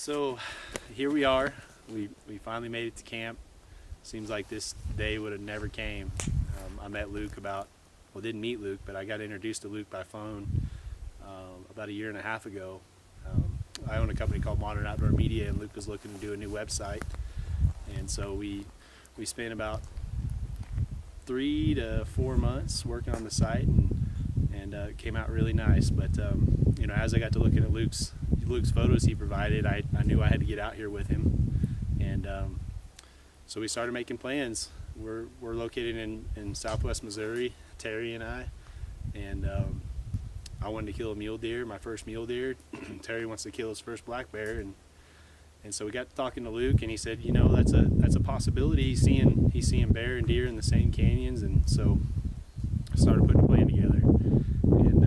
So here we are. We finally made it to camp. Seems like this day would have never came. I met Luke didn't meet Luke, but I got introduced to Luke by phone about 1.5 years ago. I own a company called Modern Outdoor Media, and Luke was looking to do a new website. And so we spent about 3 to 4 months working on the site, and it came out really nice. But as I got to looking at Luke's photos he provided, I knew I had to get out here with him, and so we started making plans. We're located in southwest Missouri, Terry and I, and I wanted to kill a mule deer, my first mule deer. Terry wants to kill his first black bear, and so we got talking to Luke, and he said, that's a possibility. He's seeing bear and deer in the same canyons, and so I started putting a plan together. And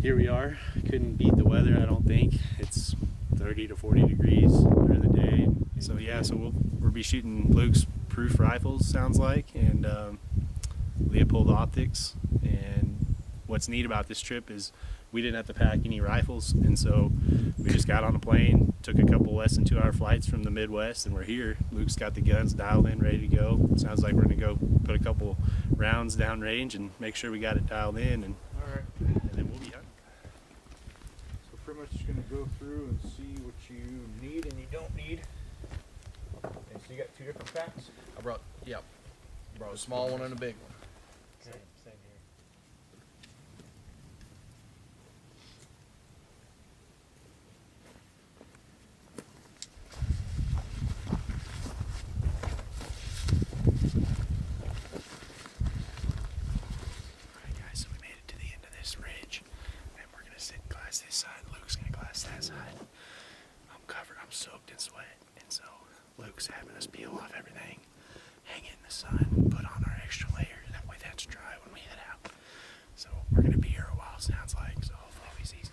here we are. Couldn't beat the weather, I don't think. It's 30 to 40 degrees during the day. So we'll be shooting Luke's proof rifles, sounds like, and Leopold optics. And what's neat about this trip is we didn't have to pack any rifles, and so we just got on a plane, took a couple less than 2-hour flights from the Midwest, and we're here. Luke's got the guns dialed in, ready to go. Sounds like we're gonna go put a couple rounds down range and make sure we got it dialed in, and all right, and then we'll be done. So pretty much just gonna go through and see what you need and you don't need. And so you got 2 different packs? I brought a small one and a big one. Same here. Alright guys, so we made it to the end of this ridge, and we're gonna sit and glass this side. Luke's gonna glass that side. I'm covered, I'm soaked in sweat, and so Luke's having us peel off everything, hang it in the sun, put on our extra layer, that way that's dry when we head out. So we're gonna be here a while, sounds like, so hopefully we see some.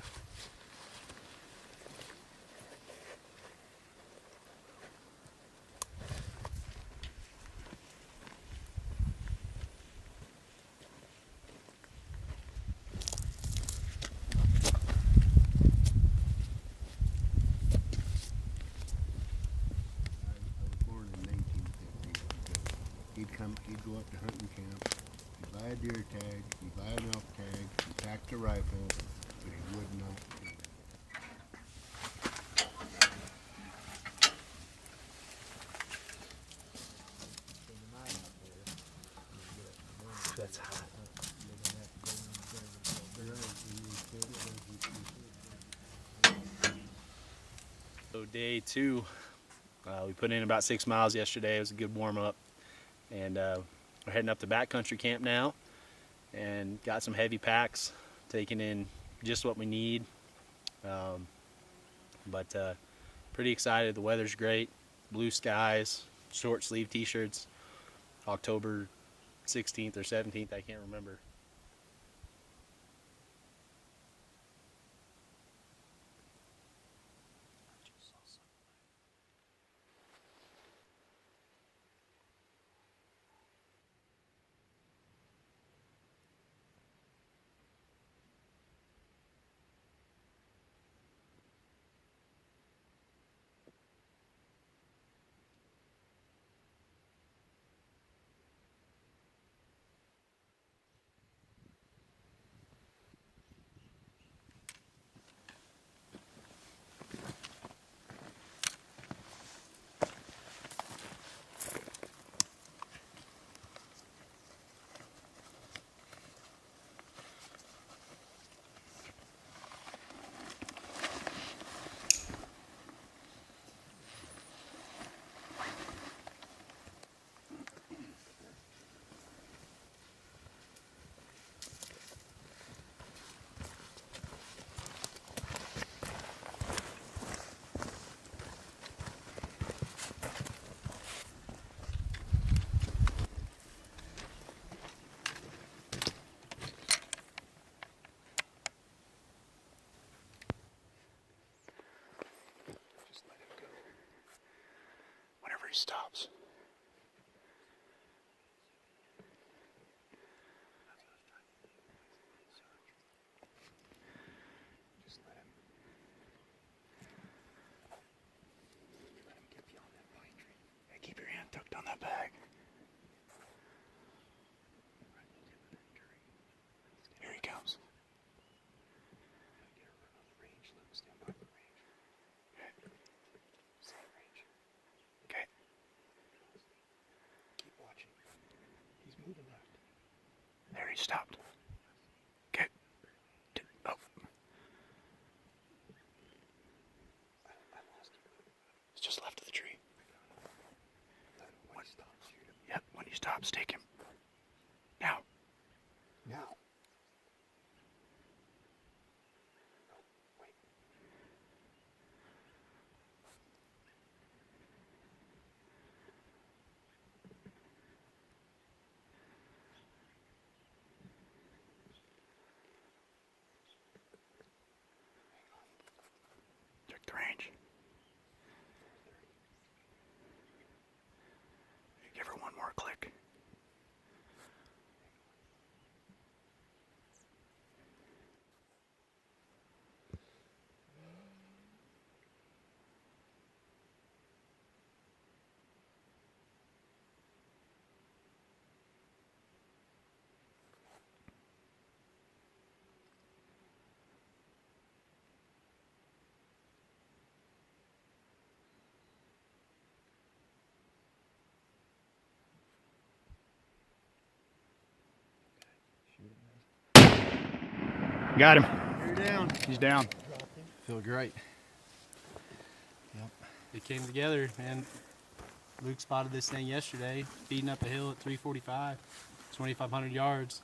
I was born in 1950. He'd go up to hunting camp, he'd buy a deer tag, he'd buy an elk tag, he'd pack the rifle, but he would not kill. That's hot. So day 2, we put in about 6 miles yesterday. It was a good warm up, and we're heading up to backcountry camp now, and got some heavy packs, taking in just what we need. But pretty excited. The weather's great, blue skies, short sleeve t-shirts. October 16th or 17th, I can't remember. He stops. Just let him. on, stake him. Now. Now. Check the range. Give her one more click. Got him. You're down. He's down. Feel great. It came together, man. Luke spotted this thing yesterday, feeding up a hill at 345, 2,500 yards.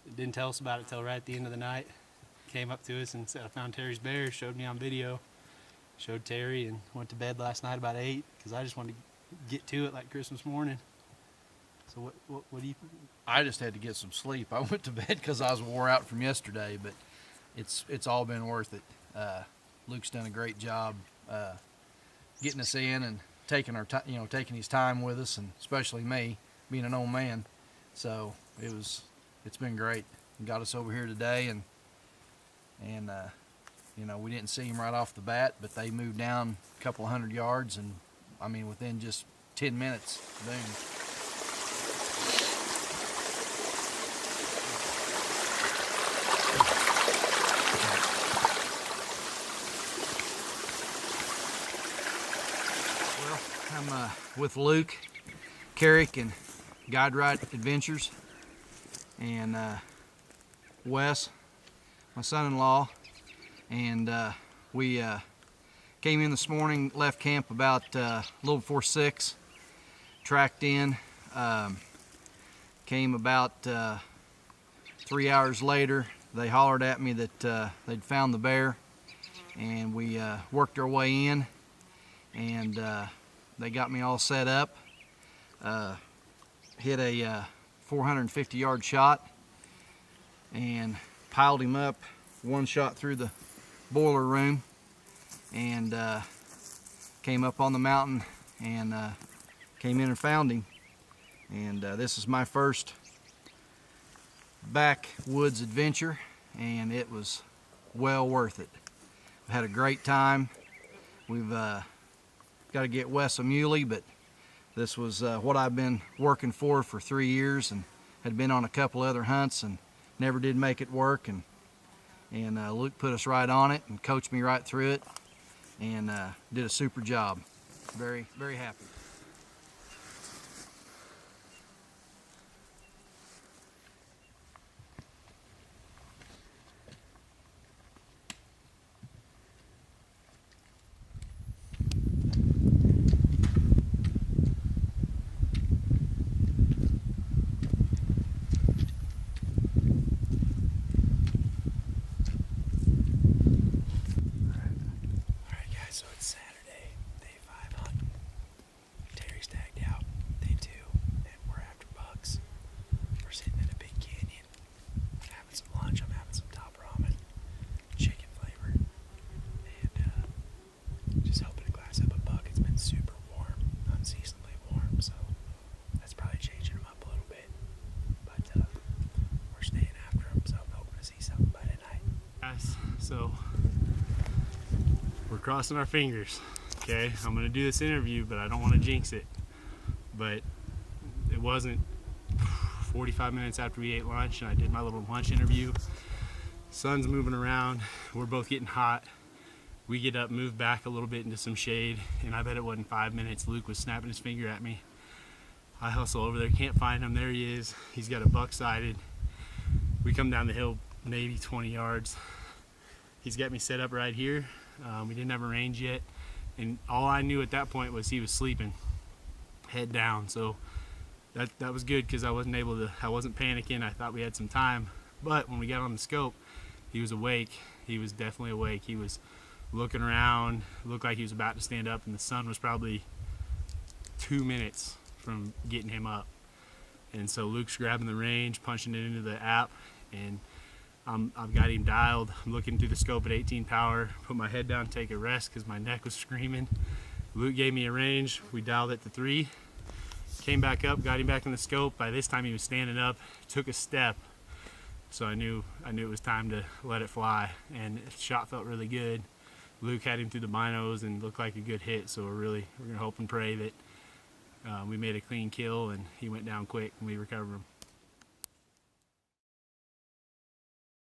It didn't tell us about it till right at the end of the night. Came up to us and said, I found Terry's bear, showed me on video. Showed Terry and went to bed last night about 8 because I just wanted to get to it like Christmas morning. So what do you think? I just had to get some sleep. I went to bed because I was wore out from yesterday, but it's all been worth it. Luke's done a great job getting us in and taking our time, taking his time with us, and especially me being an old man. So it's been great. He got us over here today, and we didn't see him right off the bat, but they moved down a couple of 100 yards, and I mean within just 10 minutes, boom. I'm with Luke, Carrick, and Guide Ride Adventures, and Wes, my son-in-law, and we came in this morning, left camp about a little before 6, tracked in, came about 3 hours later. They hollered at me that they'd found the bear, and we worked our way in, and they got me all set up, hit a 450-yard shot, and piled him up, one shot through the boiler room, and came up on the mountain and came in and found him. And this is my first backwoods adventure, and it was well worth it. We had a great time. We've got to get Wes a muley, but this was what I've been working for 3 years, and had been on a couple other hunts and never did make it work, and Luke put us right on it and coached me right through it, and did a super job. Very, very happy. So it's Saturday, day 5 hunting. Terry's tagged out, day 2, and we're after bucks. We're sitting in a big canyon, having some lunch. I'm having some top ramen, chicken flavored, and just hoping to glass up a buck. It's been super warm, unseasonably warm, so that's probably changing them up a little bit. But we're staying after them, so I'm hoping to see something by tonight. Guys, so we're crossing our fingers. Okay, I'm gonna do this interview, but I don't want to jinx it. But it wasn't 45 minutes after we ate lunch and I did my little lunch interview. Sun's moving around, we're both getting hot. We get up, move back a little bit into some shade, and I bet it wasn't 5 minutes, Luke was snapping his finger at me. I hustle over there, can't find him. There he is. He's got a buck sighted. We come down the hill maybe 20 yards. He's got me set up right here. We didn't have a range yet, and all I knew at that point was he was sleeping, head down. So that was good because I wasn't panicking. I thought we had some time, but when we got on the scope, he was awake. He was definitely awake. He was looking around, looked like he was about to stand up, and the sun was probably 2 minutes from getting him up. And so Luke's grabbing the range, punching it into the app, and I've got him dialed. I'm looking through the scope at 18 power, put my head down, take a rest because my neck was screaming. Luke gave me a range. We dialed it to 3, came back up, got him back in the scope. By this time he was standing up, took a step. So I knew it was time to let it fly, and the shot felt really good. Luke had him through the binos and looked like a good hit, so we're gonna hope and pray that we made a clean kill and he went down quick and we recovered him.